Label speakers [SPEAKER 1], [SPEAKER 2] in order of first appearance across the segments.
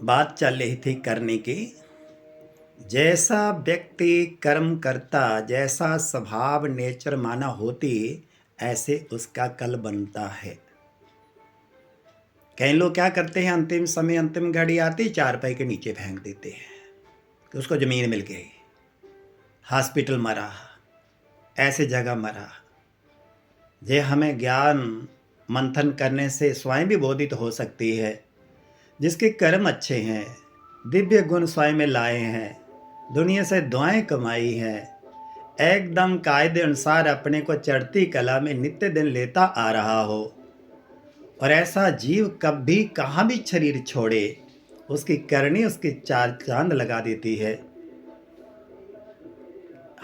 [SPEAKER 1] बात चल रही थी करने की। जैसा व्यक्ति कर्म करता, जैसा स्वभाव नेचर माना होती, ऐसे उसका कल बनता है। कई लोग क्या करते हैं, अंतिम समय अंतिम घड़ी आती चारपाई के नीचे फेंक देते हैं कि उसको जमीन मिल गई, हॉस्पिटल मरा, ऐसे जगह मरा। ये हमें ज्ञान मंथन करने से स्वयं भी बोधित हो सकती है। जिसके कर्म अच्छे हैं, दिव्य गुण स्वयं में लाए हैं, दुनिया से दुआएं कमाई हैं, एकदम कायदे अनुसार अपने को चढ़ती कला में नित्य दिन लेता आ रहा हो, और ऐसा जीव कभी कहाँ भी शरीर छोड़े, उसकी करनी उसकी चार चांद लगा देती है।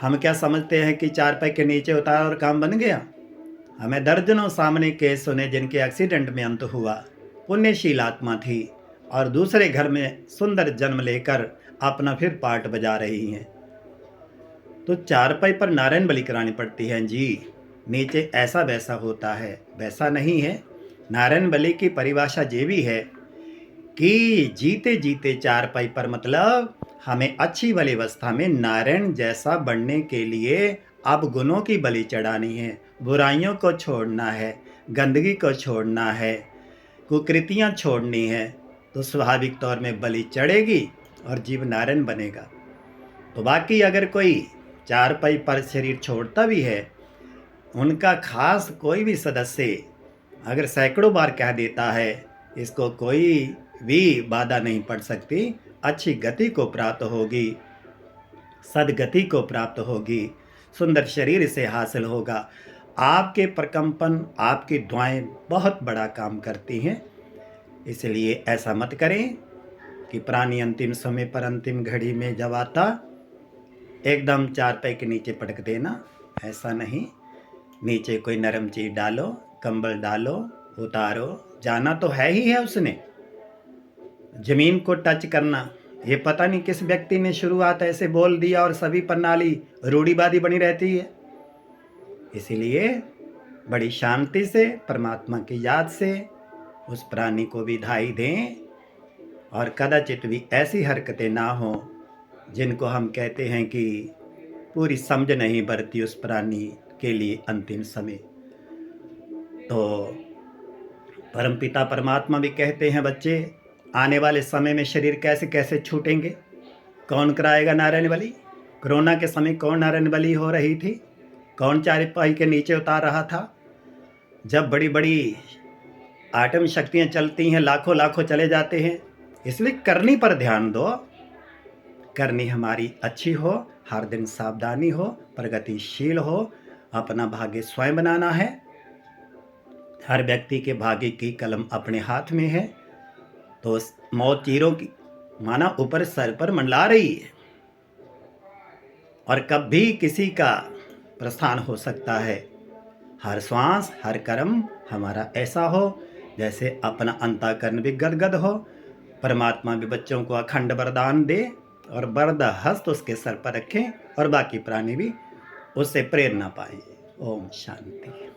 [SPEAKER 1] हम क्या समझते हैं कि चारपाई के नीचे उतारा और काम बन गया। हमें दर्जनों सामने केस सुने जिनके एक्सीडेंट में अंत हुआ। पुण्यशील आत्मा थी और दूसरे घर में सुंदर जन्म लेकर अपना फिर पार्ट बजा रही हैं। तो चारपाई पर नारायण बलि करानी पड़ती है जी। नीचे ऐसा वैसा होता है, वैसा नहीं है। नारायण बलि की परिभाषा ये भी है कि जीते जीते चारपाई पर, मतलब हमें अच्छी वाली अवस्था में नारायण जैसा बनने के लिए अब गुणों की बलि चढ़ानी है, बुराइयों को छोड़ना है, गंदगी को छोड़ना है, कुकृतियाँ छोड़नी है। तो स्वाभाविक तौर में बलि चढ़ेगी और जीव नारायण बनेगा। तो बाकी अगर कोई चारपाई पर शरीर छोड़ता भी है, उनका खास कोई भी सदस्य अगर सैकड़ों बार कह देता है, इसको कोई भी बाधा नहीं पड़ सकती, अच्छी गति को प्राप्त होगी, सदगति को प्राप्त होगी, सुंदर शरीर से हासिल होगा। आपके प्रकंपन, आपकी दुआएं बहुत बड़ा काम करती हैं। इसलिए ऐसा मत करें कि प्राणी अंतिम समय पर अंतिम घड़ी में जब आता एकदम चारपाई के नीचे पटक देना, ऐसा नहीं। नीचे कोई नरम चीज डालो, कंबल डालो, उतारो। जाना तो है ही है उसने, जमीन को टच करना। ये पता नहीं किस व्यक्ति ने शुरुआत ऐसे बोल दिया और सभी प्रणाली रूढ़िवादी बनी रहती है। इसीलिए बड़ी शांति से परमात्मा की याद से उस प्राणी को विदाई दें, और कदाचित भी ऐसी हरकतें ना हो जिनको हम कहते हैं कि पूरी समझ नहीं बरती उस प्राणी के लिए अंतिम समय। तो परमपिता परमात्मा भी कहते हैं, बच्चे आने वाले समय में शरीर कैसे कैसे छूटेंगे, कौन कराएगा नारायण बलि। कोरोना के समय कौन नारायण बलि हो रही थी, कौन चारपाई के नीचे उतार रहा था। जब बड़ी बड़ी आटम शक्तियाँ चलती हैं, लाखों लाखों चले जाते हैं। इसलिए करनी पर ध्यान दो, करनी हमारी अच्छी हो, हर दिन सावधानी हो, प्रगतिशील हो, अपना भाग्य स्वयं बनाना है। हर व्यक्ति के भाग्य की कलम अपने हाथ में है। तो मौत चीरों की माना ऊपर सर पर मंडला रही है, और कब भी किसी का प्रस्थान हो सकता है। हर श्वास हर कर्म हमारा ऐसा हो जैसे अपना अंतःकरण भी गदगद हो। परमात्मा भी बच्चों को अखंड वरदान दे और वरद हस्त उसके सर पर रखें, और बाकी प्राणी भी उससे प्रेरणा पाएं। ओम शांति।